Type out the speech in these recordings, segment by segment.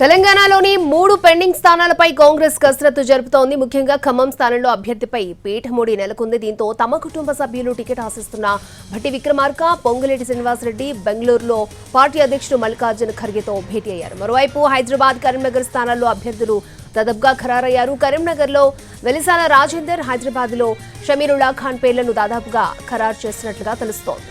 తెలంగాణలోని 3 పెండింగ్ స్థానాలపై కాంగ్రెస్ కసరత్తు జరుపుతోంది. ముఖ్యంగా ఖమ్మం స్థానంలో అభ్యర్థిపై పీఠమూడి నెలకొంది. దీంతో తమ కుటుంబ సభ్యులు టికెట్ ఆశిస్తున్న భట్టి విక్రమార్క, పొంగులేటి శ్రీనివాసరెడ్డి బెంగళూరులో పార్టీ అధ్యక్షుడు మల్లికార్జున ఖర్గేతో భేటీ అయ్యారు. మరోవైపు హైదరాబాద్, కరీంనగర్ స్థానాల్లో అభ్యర్థులు దాదాపుగా ఖరారయ్యారు. కరీంనగర్లో వెలిసాల రాజేందర్, హైదరాబాద్లో షమీరుల్లా ఖాన్ పేర్లను దాదాపుగా ఖరారు చేసినట్లుగా తెలుస్తోంది.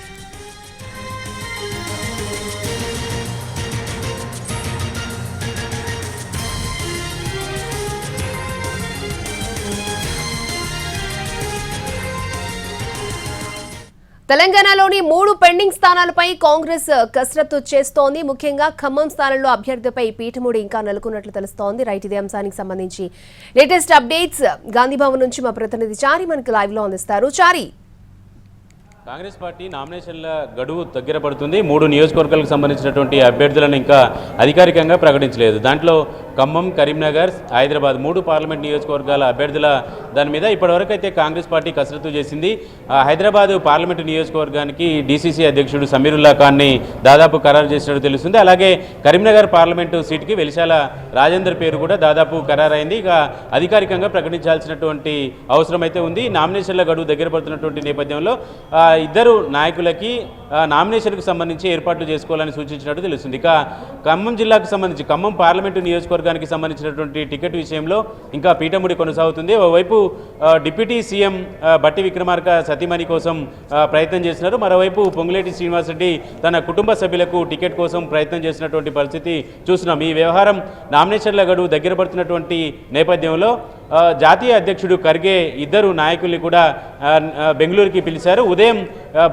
తెలంగాణలోని 3 పెండింగ్ స్థానాలపై కాంగ్రెస్ కసరత్తు చేస్తోంది. ముఖ్యంగా ఖమ్మం స్థానంలో అభ్యర్థిపై పీఠమూడి ఇంకా నెలకొన్నట్లు తెలుస్తోంది. రైట్, ఇదే అంశానికి సంబంధించి లేటెస్ట్ అప్డేట్స్ గాంధీభవన్ నుంచి మా ప్రతినిధి చారి మనకు లైవ్ లో అందిస్తారు. చారి, కాంగ్రెస్ పార్టీ నామినేషన్ల గడువు దగ్గర పడుతుంది. 3 నియోజకవర్గాలకు సంబంధించినటువంటి అభ్యర్థులను ఇంకా అధికారికంగా ప్రకటించలేదు. దాంట్లో ఖమ్మం, కరీంనగర్, హైదరాబాద్ 3 పార్లమెంట్ నియోజకవర్గాల అభ్యర్థుల దాని మీద ఇప్పటివరకు అయితే కాంగ్రెస్ పార్టీ కసరత్తు చేసింది. హైదరాబాద్ పార్లమెంటు నియోజకవర్గానికి డీసీసీ అధ్యక్షుడు షమీరుల్లా ఖాన్ని దాదాపు ఖరారు చేసినట్టు తెలుస్తుంది. అలాగే కరీంనగర్ పార్లమెంటు సీటుకి వెలిశాల రాజేందర్ పేరు కూడా దాదాపు ఖరారైంది. ఇక అధికారికంగా ప్రకటించాల్సినటువంటి అవసరం అయితే ఉంది. నామినేషన్ల గడువు దగ్గర పడుతున్నటువంటి నేపథ్యంలో ఇద్దరు నాయకులకి నామినేషన్కు సంబంధించి ఏర్పాట్లు చేసుకోవాలని సూచించినట్టు తెలుస్తుంది. ఇక ఖమ్మం జిల్లాకు సంబంధించి ఖమ్మం పార్లమెంటు నియోజకవర్గానికి సంబంధించినటువంటి టికెట్ విషయంలో ఇంకా పీఠముడి కొనసాగుతుంది. ఓవైపు డిప్యూటీ సీఎం భట్టి విక్రమార్క సతీమణి కోసం ప్రయత్నం చేస్తున్నారు. మరోవైపు పొంగులేటి శ్రీనివాసరెడ్డి తన కుటుంబ సభ్యులకు టికెట్ కోసం ప్రయత్నం చేసినటువంటి పరిస్థితి చూస్తున్నాం. ఈ వ్యవహారం నామినేషన్ల గడువు దగ్గర పడుతున్నటువంటి నేపథ్యంలో జాతీయ అధ్యక్షుడు ఖర్గే ఇద్దరు నాయకుల్ని కూడా బెంగళూరుకి పిలిచారు. ఉదయం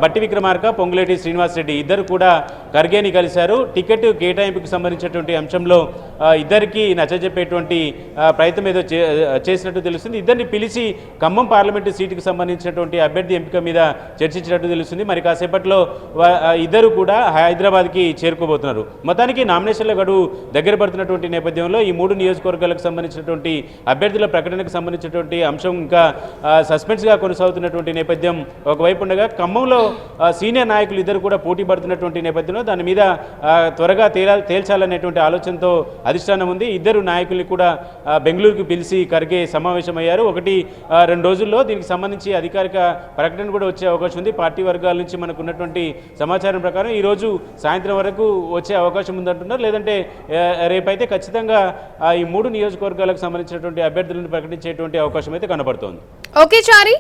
భట్టి విక్రమార్క, పొంగులేటి శ్రీనివాసరెడ్డి ఇద్దరు కూడా ఖర్గేని కలిశారు. టికెట్ కేటాయింపుకు సంబంధించినటువంటి అంశంలో ఇద్దరికి నచ్చజెప్పేటువంటి ప్రయత్నం ఏదో చేసినట్టు తెలుస్తుంది. ఇద్దరిని పిలిచి ఖమ్మం పార్లమెంటు సీటుకు సంబంధించినటువంటి అభ్యర్థి ఎంపిక మీద చర్చించినట్టు తెలుస్తుంది. మరి కాసేపట్లో ఇద్దరు కూడా హైదరాబాద్కి చేరుకోబోతున్నారు. మొత్తానికి నామినేషన్ల గడువు దగ్గర పడుతున్నటువంటి నేపథ్యంలో ఈ 3 నియోజకవర్గాలకు సంబంధించినటువంటి అభ్యర్థుల ప్రకటనకు సంబంధించినటువంటి అంశం ఇంకా సస్పెన్స్గా కొనసాగుతున్నటువంటి నేపథ్యం ఒకవైపు ఉండగా, ఖమ్మంలో సీనియర్ నాయకులు ఇద్దరు కూడా పోటీ పడుతున్నటువంటి నేపథ్యంలో దాని మీద త్వరగా తేల్చాలనేటువంటి ఆలోచనతో అధిష్టానం ఉంది. ఇద్దరు నాయకుల్ని కూడా బెంగళూరుకు పిలిచి ఖర్గే సమావేశమయ్యారు. 1-2 రోజుల్లో దీనికి సంబంధించి అధికారిక ప్రకటన కూడా వచ్చే అవకాశం ఉంది. పార్టీ వర్గాల నుంచి మనకు ఉన్నటువంటి సమాచారం ప్రకారం ఈరోజు సాయంత్రం వరకు వచ్చే అవకాశం ఉందంటున్నారు. లేదంటే రేపైతే ఖచ్చితంగా ఈ 3 నియోజకవర్గాలకు సంబంధించినటువంటి అభ్యర్థులను ప్రకటించేటువంటి అవకాశం అయితే కనబడుతోంది. ఓకే చారి.